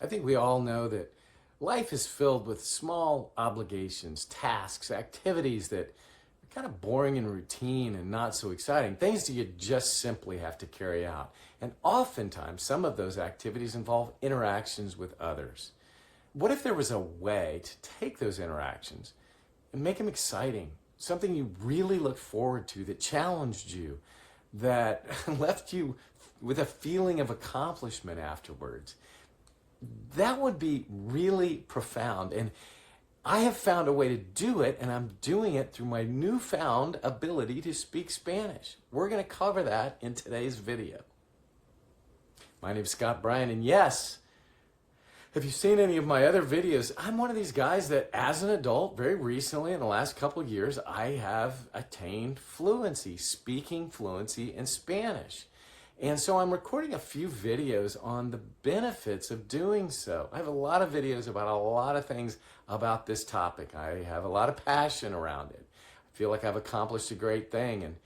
I think we all know that life is filled with small obligations, tasks, activities that are kind of boring and routine and not so exciting, things that you just simply have to carry out. And oftentimes, some of those activities involve interactions with others. What if there was a way to take those interactions and make them exciting, something you really looked forward to, that challenged you, that left you with a feeling of accomplishment afterwards? That would be really profound. And I have found a way to do it, and I'm doing it through my newfound ability to speak Spanish. We're going to cover that in today's video. My name is Scott Bryan, and yes, if you've seen any of my other videos, I'm one of these guys that as an adult, very recently in the last couple of years, I have attained fluency, speaking fluency in Spanish. And so I'm recording a few videos on the benefits of doing so. I have a lot of videos about a lot of things about this topic. I have a lot of passion around it. I feel like I've accomplished a great thing.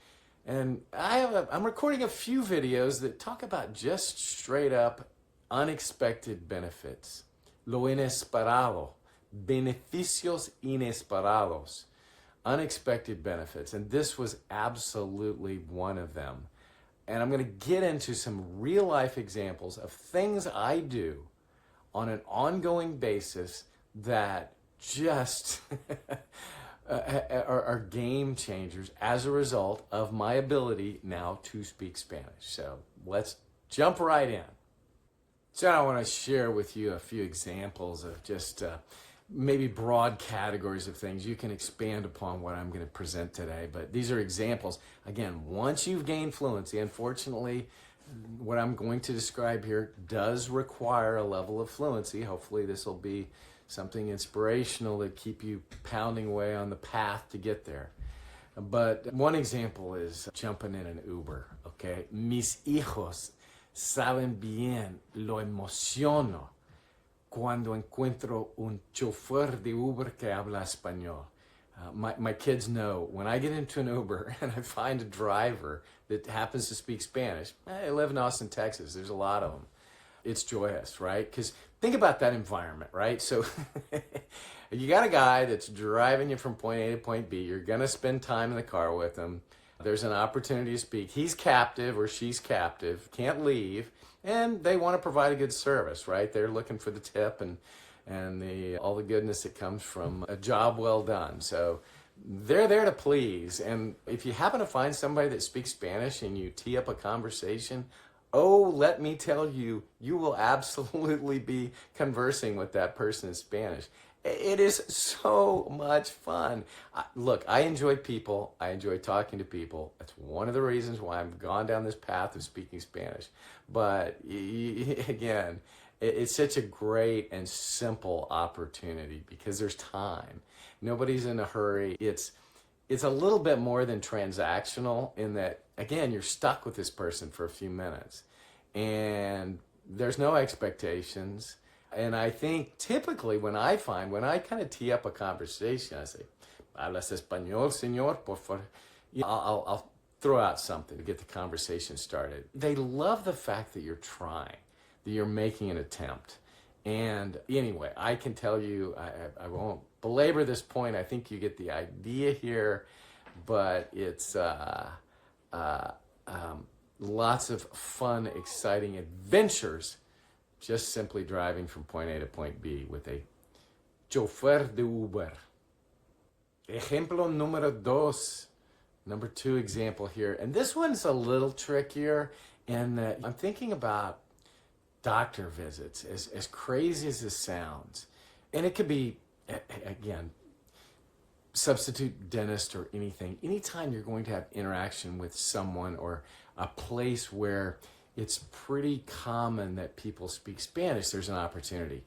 And I'm recording a few videos that talk about just straight up unexpected benefits. Lo inesperado. Beneficios inesperados. Unexpected benefits. And this was absolutely one of them. And I'm going to get into some real life examples of things I do on an ongoing basis that just are game changers as a result of my ability now to speak Spanish. So let's jump right in. So I want to share with you a few examples of just maybe broad categories of things. You can expand upon what I'm going to present today, but these are examples. Again, once you've gained fluency, unfortunately, what I'm going to describe here does require a level of fluency. Hopefully this will be something inspirational to keep you pounding away on the path to get there. But one example is jumping in an Uber, okay? Mis hijos saben bien lo emociono cuando encuentro un chofer de Uber que habla español. My kids know when I get into an Uber and I find a driver that happens to speak Spanish. I live in Austin, Texas. There's a lot of them. It's joyous, right? Because think about that environment, right? So you got a guy that's driving you from point A to point B. You're going to spend time in the car with him. There's an opportunity to speak. He's captive or she's captive, can't leave, and they want to provide a good service, right? They're looking for the tip and all the goodness that comes from a job well done. So they're there to please. And if you happen to find somebody that speaks Spanish and you tee up a conversation, oh, let me tell you, you will absolutely be conversing with that person in Spanish. It is so much fun. Look, I enjoy people. I enjoy talking to people. That's one of the reasons why I've gone down this path of speaking Spanish. But again, it's such a great and simple opportunity because there's time. Nobody's in a hurry. It's a little bit more than transactional in that, again, you're stuck with this person for a few minutes. And there's no expectations. And I think typically when I kind of tee up a conversation, I say, "Hablas español, señor, por favor." I'll throw out something to get the conversation started. They love the fact that you're trying, that you're making an attempt. And anyway, I can tell you, I won't belabor this point. I think you get the idea here, but it's lots of fun, exciting adventures just simply driving from point A to point B with a chofer de Uber. Ejemplo número dos. Number two example here. And this one's a little trickier in that I'm thinking about doctor visits, as crazy as this sounds. And it could be, again, substitute dentist or anything. Anytime you're going to have interaction with someone or a place where it's pretty common that people speak Spanish, there's an opportunity.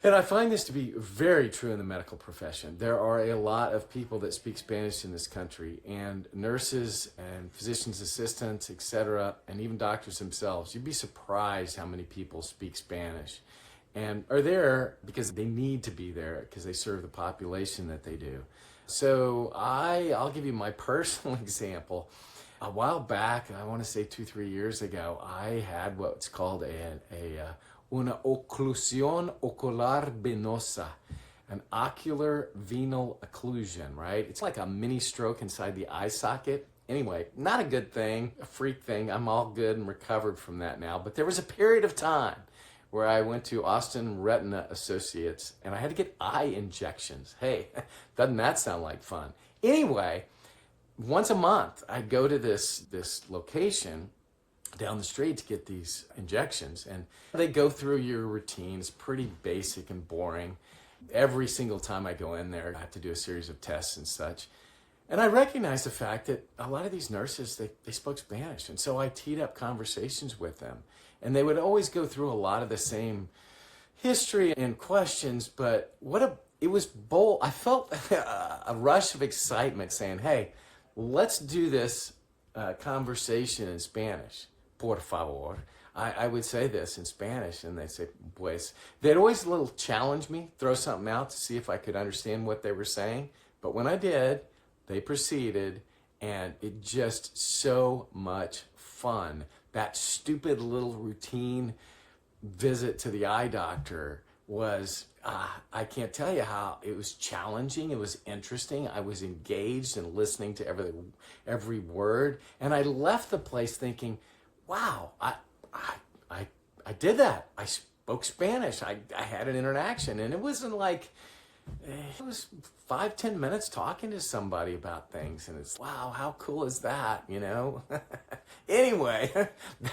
And I find this to be very true in the medical profession. There are a lot of people that speak Spanish in this country, and nurses and physician's assistants, etc., and even doctors themselves. You'd be surprised how many people speak Spanish and are there because they need to be there because they serve the population that they do. So I'll give you my personal example. A while back, I want to say 2-3 years ago, I had what's called una occlusión ocular venosa, an ocular venal occlusion, right? It's like a mini stroke inside the eye socket. Anyway, not a good thing, a freak thing. I'm all good and recovered from that now. But there was a period of time where I went to Austin Retina Associates and I had to get eye injections. Hey, doesn't that sound like fun? Anyway, once a month, I'd go to this location down the street to get these injections. And they go through your routine. It's pretty basic and boring. Every single time I go in there, I have to do a series of tests and such. And I recognized the fact that a lot of these nurses, they spoke Spanish. And so I teed up conversations with them. And they would always go through a lot of the same history and questions, but it was bold. I felt a rush of excitement saying, hey, let's do this conversation in Spanish. Por favor. I would say this in Spanish, and they'd say, pues. They'd always challenge me, throw something out to see if I could understand what they were saying. But when I did, they proceeded, and it just so much fun. That stupid little routine visit to the eye doctor was, I can't tell you how it was challenging. It was interesting. I was engaged and listening to every word. And I left the place thinking, wow, I did that. I spoke Spanish. I had an interaction. And it wasn't like, it was 5-10 minutes talking to somebody about things, and it's, wow, how cool is that, you know? Anyway,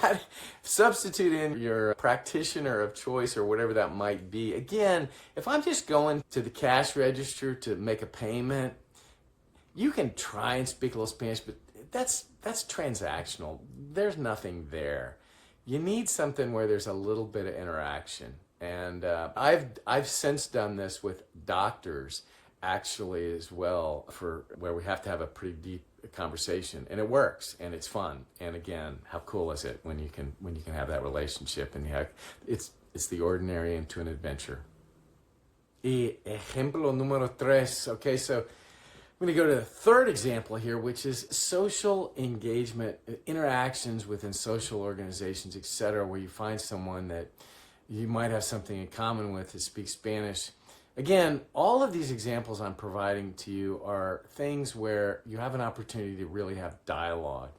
that substitute in your practitioner of choice or whatever that might be. Again, if I'm just going to the cash register to make a payment, you can try and speak a little Spanish, but that's transactional. There's nothing there. You need something where there's a little bit of interaction. And I've since done this with doctors actually as well, for where we have to have a pretty deep conversation, and it works and it's fun. And again, how cool is it when you can have that relationship and it's the ordinary into an adventure. Y ejemplo número 3. Okay, so I'm going to go to the third example here, which is social engagement, interactions within social organizations, etc., where you find someone that you might have something in common with that speaks Spanish. Again, all of these examples I'm providing to you are things where you have an opportunity to really have dialogue.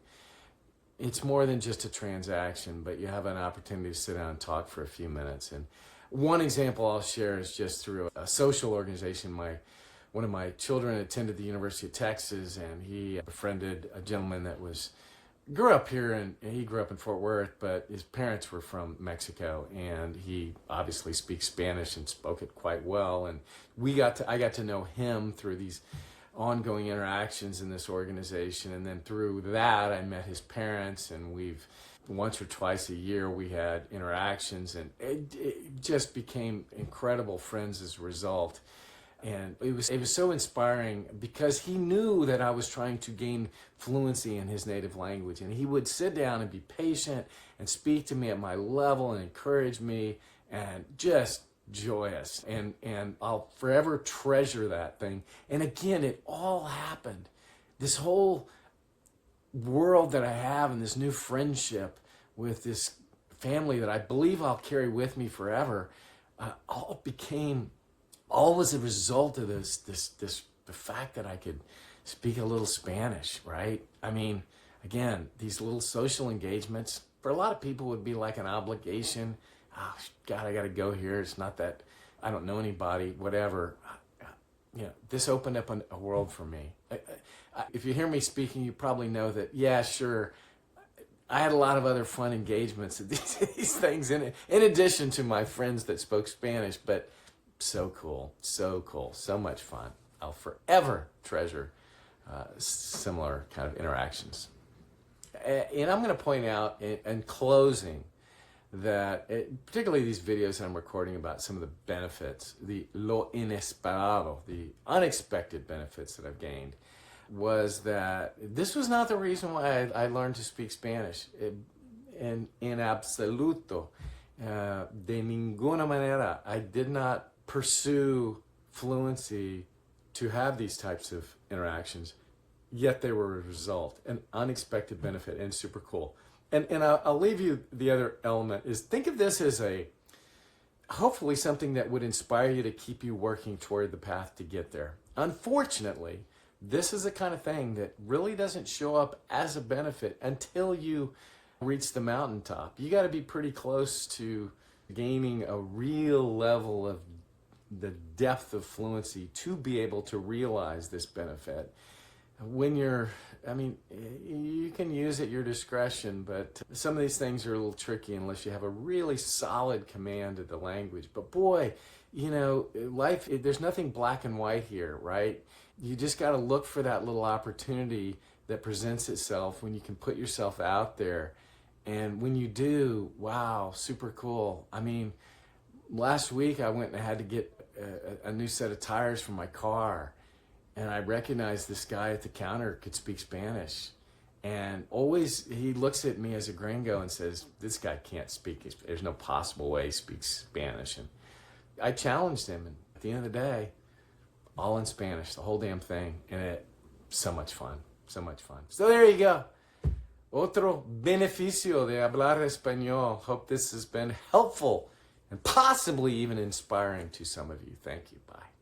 It's more than just a transaction, but you have an opportunity to sit down and talk for a few minutes. And one example I'll share is just through a social organization. One of my children attended the University of Texas, and he befriended a gentleman that grew up here, and he grew up in Fort Worth, but his parents were from Mexico, and he obviously speaks Spanish and spoke it quite well. And I got to know him through these ongoing interactions in this organization, and then through that I met his parents, and once or twice a year we had interactions, and it just became incredible friends as a result. And it was so inspiring because he knew that I was trying to gain fluency in his native language. And he would sit down and be patient and speak to me at my level and encourage me, and just joyous. And I'll forever treasure that thing. And again, it all happened. This whole world that I have and this new friendship with this family that I believe I'll carry with me forever, all was a result of the fact that I could speak a little Spanish, right? I mean, again, these little social engagements, for a lot of people would be like an obligation. Oh, God, I got to go here. It's not that I don't know anybody, whatever. This opened up a world for me. If you hear me speaking, you probably know that, yeah, sure, I had a lot of other fun engagements at these things in addition to my friends that spoke Spanish, but so cool, so much fun. I'll forever treasure similar kind of interactions. And I'm going to point out in closing that, particularly these videos that I'm recording about some of the benefits, the lo inesperado, the unexpected benefits that I've gained, was that this was not the reason why I learned to speak Spanish. En absoluto, de ninguna manera. I did not pursue fluency to have these types of interactions, yet they were a result, an unexpected benefit, and super cool. And I'll leave you the other element is, think of this as hopefully something that would inspire you to keep you working toward the path to get there. Unfortunately, this is the kind of thing that really doesn't show up as a benefit until you reach the mountaintop. You got to be pretty close to gaining a real level of the depth of fluency to be able to realize this benefit. When you're, I mean, you can use at your discretion, but some of these things are a little tricky unless you have a really solid command of the language. But boy, you know, life, there's nothing black and white here, right? You just got to look for that little opportunity that presents itself when you can put yourself out there. And when you do, wow, super cool. I mean, last week I went and I had to get a new set of tires for my car. And I recognized this guy at the counter could speak Spanish. And always he looks at me as a gringo and says, this guy can't speak. There's no possible way he speaks Spanish. And I challenged him. And at the end of the day, all in Spanish, the whole damn thing. And so much fun, so much fun. So there you go. Otro beneficio de hablar español. Hope this has been helpful and possibly even inspiring to some of you. Thank you. Bye.